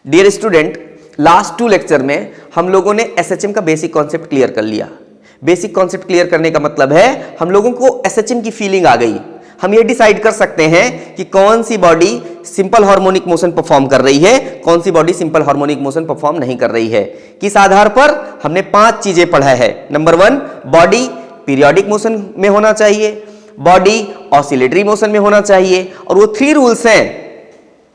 Dear student, last 2 lecture में हम लोगों ने एसएचएम का बेसिक कॉन्सेप्ट क्लियर कर लिया। बेसिक कॉन्सेप्ट क्लियर करने का मतलब है हम लोगों को एसएचएम की फीलिंग आ गई। हम ये डिसाइड कर सकते हैं कि कौन सी body simple harmonic motion perform कर रही है, कौन सी body simple harmonic motion perform नहीं कर रही है। किस आधार पर? हमने 5 चीजें पढ़ा है। नंबर 1, बॉडी पीरियोडिक मोशन में होना चाहिए, बॉडी ऑसिलेटरी मोशन में होना चाहिए, और वो 3 रूल्स हैं।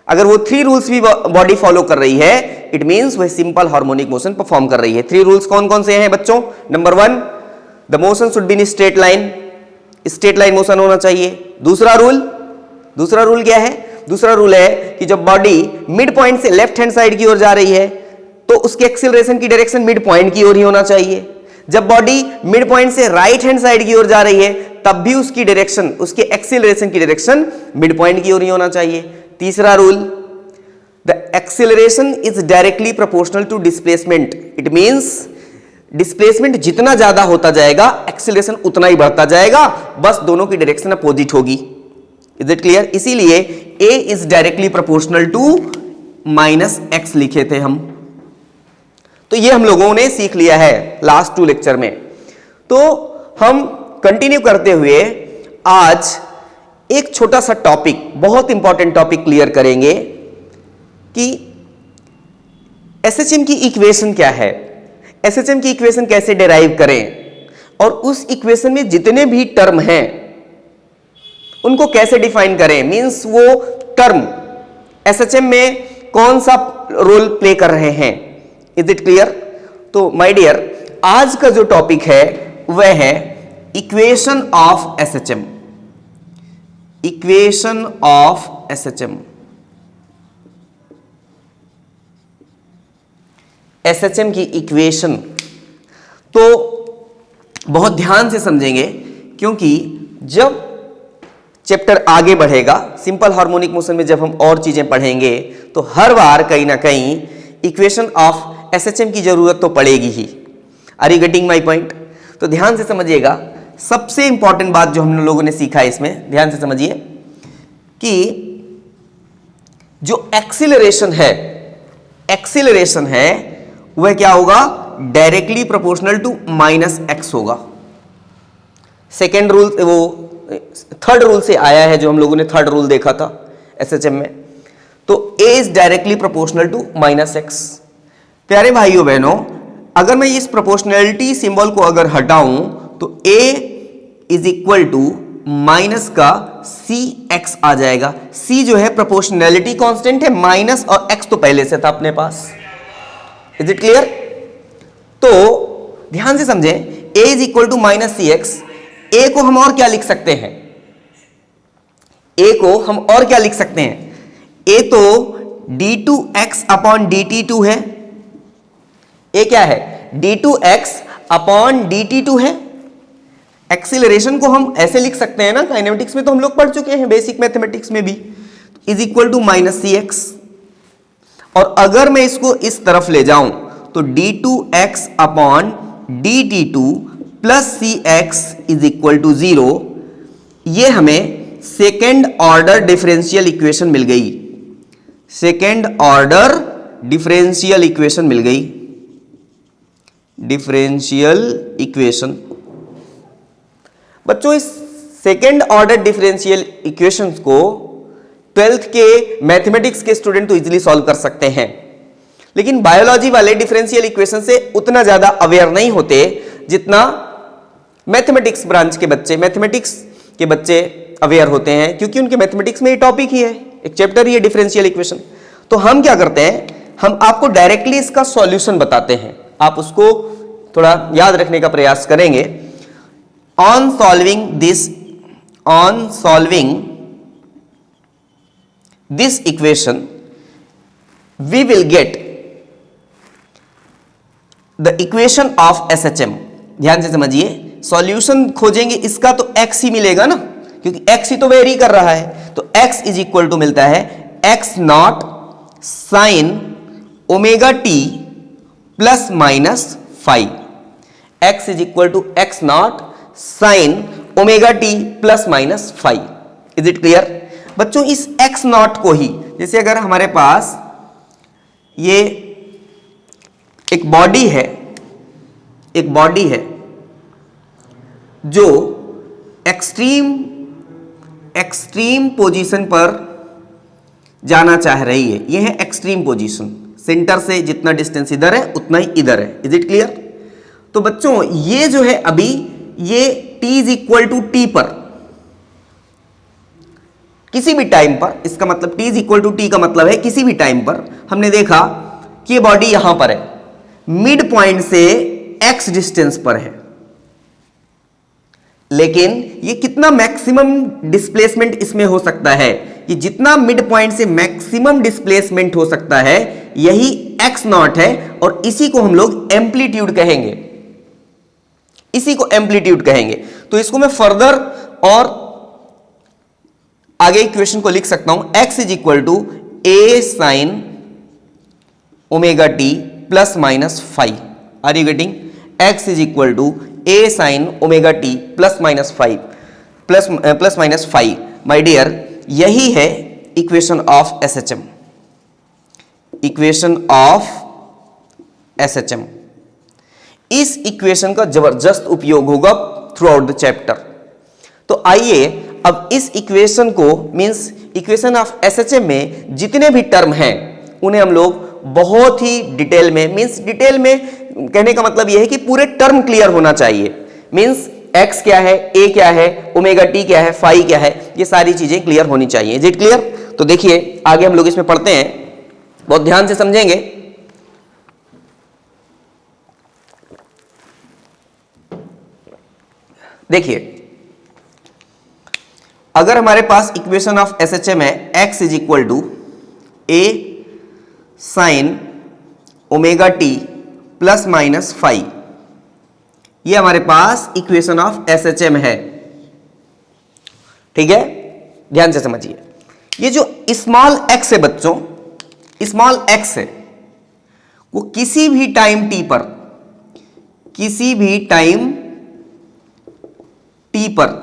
अगर वो 3 रूल्स भी बॉडी फॉलो कर रही है, इट मींस वह सिंपल हार्मोनिक मोशन परफॉर्म कर रही है। 3 रूल्स कौन कौन से हैं बच्चों? Number 1, the motion should be in straight line, straight line motion होना चाहिए। दूसरा रूल क्या है? दूसरा रूल है कि जब बॉडी मिड पॉइंट से लेफ्ट हैंड साइड की ओर जा रही है तो उसके एक्सीलरेशन की डायरेक्शन मिड पॉइंट की ओर ही होना चाहिए। जब बॉडी मिड पॉइंट से राइट हैंड साइड की ओर जा रही है तब भी उसकी डायरेक्शन, उसके एक्सीलरेशन की डायरेक्शन मिड पॉइंट की ओर ही होना चाहिए। तीसरा rule, the acceleration is directly proportional to displacement. It means displacement जितना ज्यादा होता जाएगा एक्सीलरेशन उतना ही बढ़ता जाएगा, बस दोनों की डायरेक्शन अपोजिट होगी। Is it clear? इसीलिए A is directly proportional to -x लिखे थे हम। तो ये हम लोगों ने सीख लिया है लास्ट 2 लेक्चर में। तो हम कंटिन्यू करते हुए आज एक छोटा सा टॉपिक, बहुत इंपॉर्टेंट टॉपिक क्लियर करेंगे कि एसएचएम की इक्वेशन क्या है, एसएचएम की इक्वेशन कैसे डिराइव करें, और उस इक्वेशन में जितने भी टर्म हैं उनको कैसे डिफाइन करें। मींस वो टर्म एसएचएम में कौन सा रोल प्ले कर रहे हैं। Is it clear? तो माय डियर, आज का जो टॉपिक है वह है equation of SHM. Equation of SHM. SHM की इक्वेशन तो बहुत ध्यान से समझेंगे, क्योंकि जब चैप्टर आगे बढ़ेगा, सिंपल हार्मोनिक मोशन में जब हम और चीजें पढ़ेंगे तो हर बार कहीं ना कहीं इक्वेशन ऑफ एसएचएम की जरूरत तो पड़ेगी ही। Are you getting my point? तो ध्यान से समझिएगा। सबसे इंपॉर्टेंट बात जो हम लोगों ने सीखा है इसमें, ध्यान से समझिए कि जो एक्सीलरेशन है वह क्या होगा? डायरेक्टली प्रोपोर्शनल टू -x होगा। सेकेंड रूल, वो थर्ड रूल से आया है, जो हम लोगों ने थर्ड रूल देखा था एसएचएम में। तो A is directly proportional to -x। प्यारे भाइयों बहनों, अगर मैं इस प्रोपोर्शनैलिटी सिंबल को अगर हटाऊं तो A is equal to minus का cx आ जाएगा। c जो है प्रोपोर्शनैलिटी कांस्टेंट है, माइनस और x तो पहले से था अपने पास। Is it clear? तो ध्यान से समझें, A is equal to -cx। A को हम और क्या लिख सकते हैं? A को हम और क्या लिख सकते हैं? A तो d2x अपॉन dt2 है। A क्या है? d2x अपॉन dt2 है। एक्सीलरेशन को हम ऐसे लिख सकते हैं ना, काइनेमेटिक्स में तो हम लोग पढ़ चुके हैं, बेसिक मैथमेटिक्स में भी, इज इक्वल टू -cx। और अगर मैं इसको इस तरफ ले जाऊं तो d2x upon dt2 plus cx is equal to 0। ये हमें सेकेंड ऑर्डर डिफरेंशियल इक्वेशन मिल गई। सेकेंड ऑर्डर डिफरेंशियल इक्वेशन मिल गई। डिफरेंशियल इक्वेशन बच्चों, इस सेकेंड ऑर्डर डिफरेंशियल इक्वेशंस को 12th के मैथमेटिक्स के स्टूडेंट तो इजीली सॉल्व कर सकते हैं, लेकिन बायोलॉजी वाले डिफरेंशियल इक्वेशन से उतना ज्यादा अवेयर नहीं होते जितना मैथमेटिक्स ब्रांच के बच्चे, मैथमेटिक्स के बच्चे अवेयर होते हैं, क्योंकि उनके मैथमेटिक्स में ये टॉपिक ही है, एक चैप्टर ही है डिफरेंशियल इक्वेशन। तो हम क्या करते हैं, हम आपको डायरेक्टली इसका सॉल्यूशन बताते हैं, आप उसको थोड़ा याद रखने का प्रयास करेंगे। On solving this equation we will get the equation of SHM. ध्यान से समझिए, सॉल्यूशन खोजेंगे इसका तो x ही मिलेगा ना, क्योंकि x ही तो वेरी कर रहा है। तो x इज इक्वल टू मिलता है x not sine omega t plus minus 5। x is equal to x not sine omega t plus minus 5। Is it clear? बच्चों, इस x नॉट को ही, जैसे अगर हमारे पास ये एक बॉडी है, एक बॉडी है जो एक्सट्रीम पोजीशन पर जाना चाह रही है। ये है एक्सट्रीम पोजीशन, सेंटर से जितना डिस्टेंस इधर है उतना ही इधर है। Is it clear? तो बच्चों ये जो है अभी ये t is equal to t पर, किसी भी टाइम पर, इसका मतलब t is equal to t का मतलब है किसी भी टाइम पर हमने देखा कि ये बॉडी यहां पर है, मिड पॉइंट से x डिस्टेंस पर है, लेकिन ये कितना मैक्सिमम डिस्प्लेसमेंट इसमें हो सकता है, कि जितना मिड पॉइंट से मैक्सिमम डिस्प्लेसमेंट हो सकता है यही x नॉट है, और इसी को हम लोग एम्पलीट्यूड कहेंगे, इसी को एम्पलीट्यूड कहेंगे। तो इसको मैं फर्दर और आगे इक्वेशन को लिख सकता हूं, x is equal to a sine omega t plus minus five. Are you getting? x is equal to a sine omega t plus minus five, plus minus five. My dear, यही है equation of SHM, equation of SHM। इस इक्वेशन का जबरदस्त उपयोग होगा through out the chapter. तो आइए अब इस इक्वेशन को, मींस इक्वेशन ऑफ SHM में जितने भी टर्म हैं उन्हें हम लोग बहुत ही डिटेल में, मींस डिटेल में कहने का मतलब यह है कि पूरे टर्म क्लियर होना चाहिए। मींस x क्या है, a क्या है, ओमेगा t क्या है, फाई क्या है, ये सारी चीजें क्लियर होनी चाहिए। Is it clear? तो देखिए आगे हम लोग इसमें पढ़ते हैं, बहुत ध्यान से समझेंगे। देखिए अगर हमारे पास इक्वेशन ऑफ SHM है x is equal to a sine omega t plus minus five, ये हमारे पास इक्वेशन ऑफ SHM है। ठीक है, ध्यान से समझिए। ये जो स्मॉल x है बच्चों, स्मॉल x है, वो किसी भी टाइम t पर, किसी भी टाइम t पर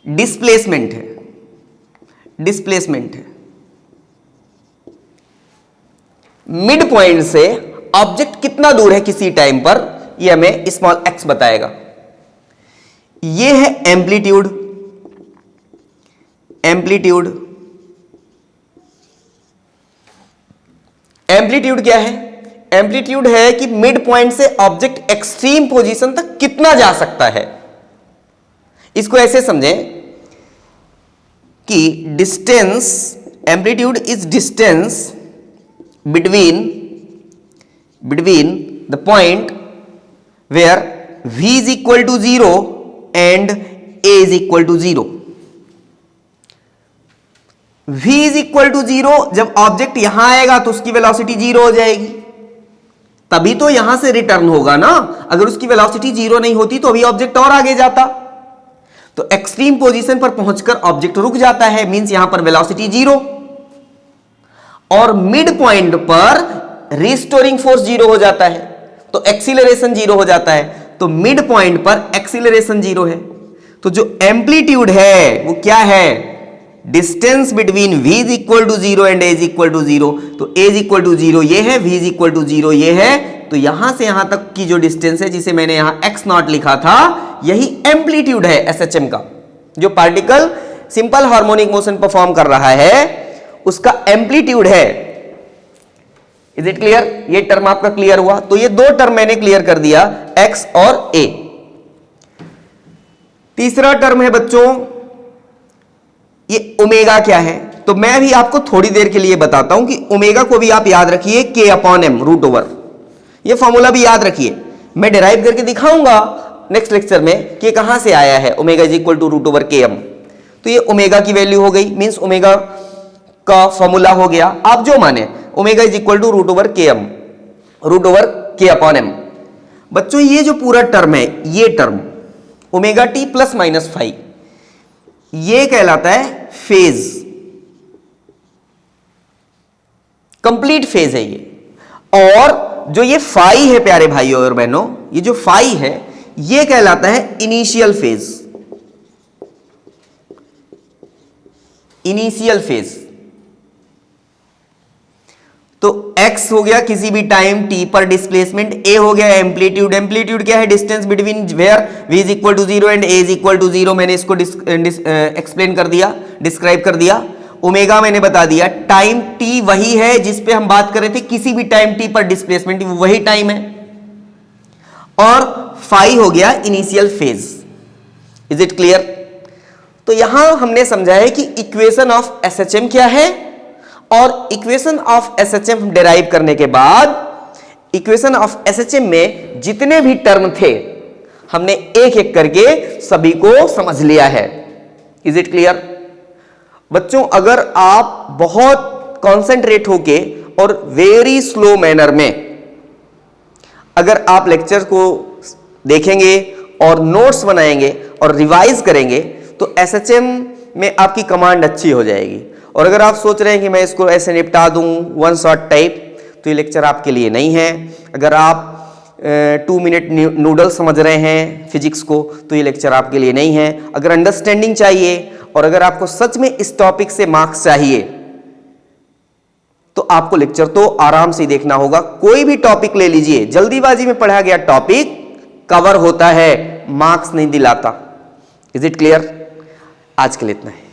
डिस्प्लेसमेंट है, डिस्प्लेसमेंट है। मिड पॉइंट से ऑब्जेक्ट कितना दूर है किसी टाइम पर, यह हमें स्मॉल x बताएगा। यह है एम्पलीट्यूड, एम्पलीट्यूड, एम्पलीट्यूड क्या है? एम्पलीट्यूड है कि मिड पॉइंट से ऑब्जेक्ट एक्सट्रीम पोजीशन तक कितना जा सकता है। इसको ऐसे समझें कि distance, amplitude is distance between the point where v is equal to 0 and a is equal to 0. v is equal to 0, जब ऑब्जेक्ट यहां आएगा तो उसकी वेलोसिटी 0 हो जाएगी, तभी तो यहां से रिटर्न होगा ना। अगर उसकी वेलोसिटी 0 नहीं होती तो अभी ऑब्जेक्ट और आगे जाता। तो एक्सट्रीम पोजीशन पर पहुंचकर ऑब्जेक्ट रुक जाता है, मींस यहां पर वेलोसिटी 0, और मिड पॉइंट पर रिस्टोरिंग फोर्स 0 हो जाता है, तो एक्सीलरेशन 0 हो जाता है। तो मिड पॉइंट पर एक्सीलरेशन 0 है। तो जो एम्पलीट्यूड है वो क्या है? Distance between v is equal to 0 and a is equal to 0। तो a इज इक्वल टू 0 ये है, v इज इक्वल टू 0 ये है। तो यहां से यहां तक की जो डिस्टेंस है, जिसे मैंने यहां x नॉट लिखा था, यही एम्पलीट्यूड है SHM का। जो particle simple harmonic motion perform कर रहा है उसका एम्पलीट्यूड है। Is it clear? ये टर्म आपका क्लियर हुआ। तो ये दो टर्म मैंने क्लियर कर दिया, x और a। तीसरा टर्म है बच्चों ये ओमेगा क्या है। तो मैं भी आपको थोड़ी देर के लिए बताता हूं कि ओमेगा को भी आप याद रखिए k upon m root over, ये फॉर्मूला भी याद रखिए। मैं डिराइव करके दिखाऊंगा नेक्स्ट लेक्चर में कि कहां से आया है omega is equal to root over k m. तो ये ओमेगा की वैल्यू हो गई, मींस ओमेगा का फॉर्मूला हो गया। आप जो माने omega is equal to root over k m, root over k upon m. बच्चों ये जो पूरा टर्म है, ये term omega t plus minus five, ये कहलाता है फेज, कंप्लीट फेज है ये। और जो ये फाई है प्यारे भाइयों और बहनों, ये जो फाई है ये कहलाता है इनिशियल फेज, इनिशियल फेज। तो x हो गया किसी भी टाइम t पर डिस्प्लेसमेंट, a हो गया एम्पलीट्यूड, एम्पलीट्यूड क्या है distance between where v is equal to 0 and a is equal to 0, मैंने इसको एक्सप्लेन कर दिया, डिस्क्राइब कर दिया। ओमेगा मैंने बता दिया, टाइम t वही है जिस पे हम बात कर रहे थे, किसी भी टाइम t पर डिस्प्लेसमेंट वही टाइम है। और फाई हो गया initial phase. Is it clear? तो यहां हमने समझा है कि इक्वेशन ऑफ एसएचएम क्या है, और इक्वेशन ऑफ एसएचएम डिराइव करने के बाद इक्वेशन ऑफ एसएचएम में जितने भी टर्म थे हमने एक एक करके सभी को समझ लिया है। Is it clear? बच्चों अगर आप बहुत कॉन्सेंट्रेट होके और वेरी स्लो मैनर में अगर आप लेक्चर को देखेंगे और नोट्स बनाएंगे और रिवाइज करेंगे तो एसएचएम में आपकी कमांड अच्छी हो जाएगी। और अगर आप सोच रहे हैं कि मैं इसको ऐसे निपटा दूं वन शॉट टाइप, तो ये लेक्चर आपके लिए नहीं है। अगर आप 2 मिनट नूडल समझ रहे हैं फिजिक्स को, तो ये लेक्चर आपके लिए नहीं है। अगर अंडरस्टैंडिंग चाहिए और अगर आपको सच में इस टॉपिक से मार्क्स चाहिए तो आपको लेक्चर तो आराम से देखना होगा। कोई भी टॉपिक ले लीजिए, जल्दीबाजी में पढ़ा गया टॉपिक कवर होता है, मार्क्स नहीं दिलाता। Is it clear? आज के लिए इतना है।